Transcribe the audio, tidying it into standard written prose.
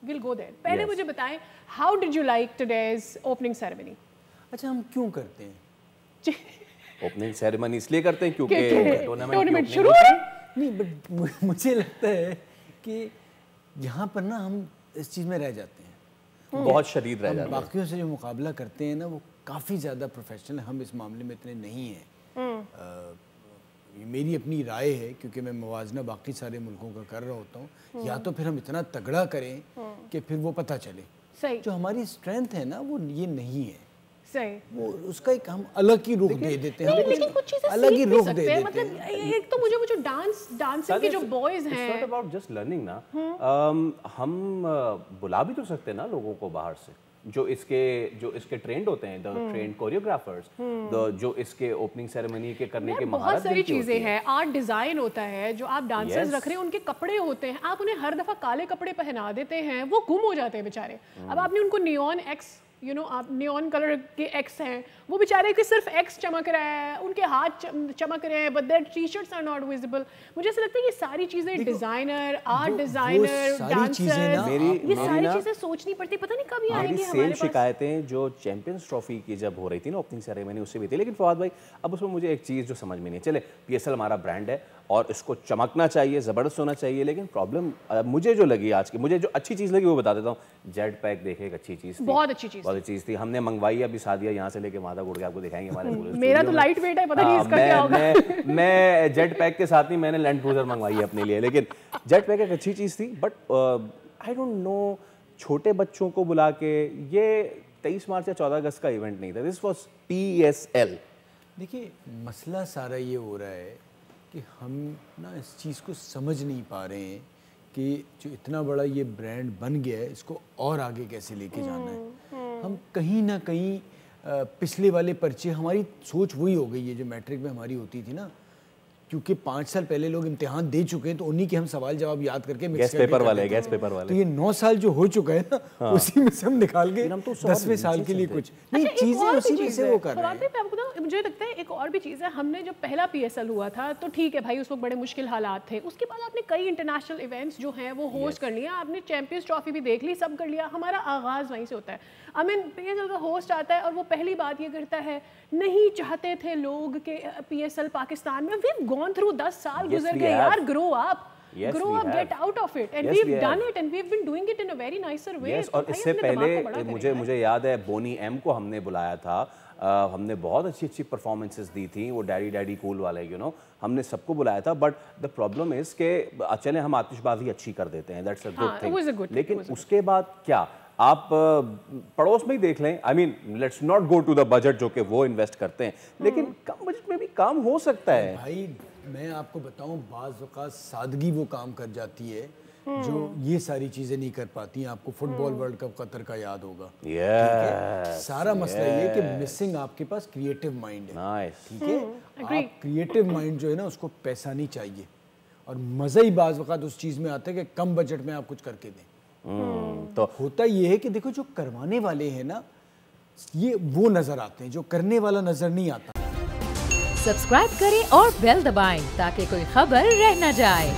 we'll go there. پہلے مجھے بتائیں how did you like today's opening ceremony? اچھا ہم کیوں کرتے ہیں اوپننگ سیریمنی اس لیے کرتے ہیں کیونکہ ٹورنامنٹ شروع ہے. نہیں بٹ مجھے لگتا ہے کہ یہاں پر نا ہم اس چیز میں رہ جاتے ہیں, بہت شدید رہ جاتے ہیں. باقیوں سے جو مقابلہ کرتے ہیں نا وہ کافی زیادہ پروفیشنل, ہم اس معاملے میں اتنے نہیں ہیں. میری اپنی رائے ہے کیونکہ میں موازنہ باقی سارے ملکوں کا کر رہا ہوتا ہوں, یا تو پھر ہم اتنا تگڑا کریں کہ پھر وہ پتہ چلے. جو ہماری اسٹرینتھ ہے نا وہ یہ نہیں ہے, وہ اس کا ایک ہم الگ ہی رخ دے دیتے ہیں, لیکن کچھ چیزیں الگ ہی رخ دے دیتے ہیں. دیتے مطلب ایک تو مجھے ڈانسنگ کے جو بوائز ہیں, It's not about just learning نا, ہم بلا بھی تو سکتے ہیں نا لوگوں کو باہر سے جو اس کے ٹرینڈ ہوتے ہیں, ٹرینڈ کوریوگرافرز, جو اس کے اوپننگ سیریمنی کے کرنے کے مہارت. بہت ساری چیزیں ہیں, آرٹ ڈیزائن ہوتا ہے, جو آپ ڈانسرز رکھ رہے ہیں ان کے کپڑے ہوتے ہیں, آپ انہیں ہر دفعہ کالے کپڑے پہنا دیتے ہیں, وہ گم ہو جاتے ہیں بیچارے. اب آپ نے ان کو نیون ایکس آپ نیون کلر کے ایکس ہیں, وہ بیچارے کہ صرف ایکس چمک رہا ہے, ان کے ہاتھ چمک رہے ہیں, but that T shirts are not visible. مجھے ایسا لگتا ہے یہ ساری چیزیں ڈیزائنر, آرٹ ڈیزائنر, ڈانسر, یہ ساری چیزیں سوچنی پڑتی, پتہ نہیں کب یہ آئیں گی ہمارے پاس. شکایتیں جو چیمپئنز ٹرافی کی جب ہو رہی تھی نا اوپننگ سیریمنی, اس سے بھی تھی. لیکن فواد بھائی اب اس میں مجھے ایک چیز جو سمجھ میں نہیں ہے, چلے پی ایس ایل ہمارا برانڈ ہے اور اس کو چمکنا چاہیے, زبردست ہونا چاہیے, لیکن پرابلم مجھے جو لگی آج کی, مجھے جو اچھی چیز لگی وہ بتا دیتا ہوں. جیٹ پیک دیکھے ایک اچھی چیز تھی, بہت اچھی چیز تھی, ہم نے منگوائی ہے ابھی سادیہ یہاں سے لے کے مادہ گڑ کے آپ کو دکھائیں گے ہمارے پورے. میرا تو لائٹ ویٹ ہے, پتہ نہیں اس کا کیا ہوگا. میں جیٹ پیک کے ساتھ ہی میں نے لینڈ کروزر منگوائی ہے اپنے لیے, لیکن جیٹ پیک ایک اچھی چیز تھی. بٹ آئی ڈونٹ نو, چھوٹے بچوں کو بلا کے, یہ 23 مارچ یا 14 اگست کا ایونٹ نہیں تھا, دس واز PSL. دیکھیے مسئلہ سارا یہ ہو رہا ہے کہ ہم نا اس چیز کو سمجھ نہیں پا رہے ہیں کہ جو اتنا بڑا یہ برانڈ بن گیا ہے اس کو اور آگے کیسے لے کے جانا ہے. ہم کہیں نہ کہیں پچھلے والے پرچے, ہماری سوچ وہی ہو گئی ہے جو میٹرک میں ہماری ہوتی تھی نا, کیونکہ 5 سال پہلے لوگ امتحان دے چکے ہیں تو انہی کے ہم سوال جواب یاد کر کے گیس پیپر والے تو یہ 9 سال جو ہو چکا ہے نا اسی میں سے ہم نکال کے 10ویں سال کے لیے کچھ نہیں چیزیں اسی میں سے وہ کر رہے ہیں. مجھے لگتا ہے ایک اور بھی چیز ہے, ہم نے جب پہلا PSL ہوا تھا تو ٹھیک ہے بھائی, اس وقت بڑے مشکل حالات تھے, اس کے بعد آپ نے کئی انٹرنیشنل ایونٹس جو ہیں وہ ہوسٹ کر لیا, آپ نے چیمپئنز ٹرافی بھی دیکھ لی, سب کر لیا. ہمارا آغاز وہیں سے ہوتا ہے. PSL کا ہوسٹ آتا ہے اور وہ پہلی بات یہ کرتا ہے, نہیں چاہتے تھے لوگ کہ PSL پاکستان میں, we've gone through 10 سال گزر گئے یار, grow up, get out of it, and we've done it and we've been doing it in a very nicer way. اور اس سے پہلے مجھے یاد ہے بونی ایم کو ہم نے بلایا تھا, ہم نے بہت اچھی پرفارمنسز دی تھیں, وہ ڈیڈی کول والے ہم نے سب کو بلایا تھا. بٹ دا پرابلم از کہ چلیں ہم آتش بازی اچھی کر دیتے ہیں, دیٹس اے گڈ تھنگ, لیکن اس کے بعد کیا آپ پڑوس میں ہی دیکھ لیں. I mean let's not go to the budget جو کہ وہ انویسٹ کرتے ہیں, لیکن کم بجٹ میں بھی کام ہو سکتا ہے. بھائی میں آپ کو بتاؤں, بعض اوقات سادگی وہ کام کر جاتی ہے جو یہ ساری چیزیں نہیں کر پاتی ہیں. آپ کو فٹ بال ورلڈ کپ قطر کا یاد ہوگا, سارا مسئلہ یہ کہ مسنگ آپ کے پاس کریٹو مائنڈ ہے. ٹھیک ہے, آپ کریٹو مائنڈ جو ہے نا اس کو پیسہ نہیں چاہیے, اور مزہ ہی بعض اوقات اس چیز میں آتا ہے کہ کم بجٹ میں آپ کچھ کر کے دیں. تو ہوتا یہ ہے کہ دیکھو جو کروانے والے ہیں نا یہ وہ نظر آتے ہیں, جو کرنے والا نظر نہیں آتا. سبسکرائب کریں اور بیل دبائیں تاکہ کوئی خبر رہ نہ جائے.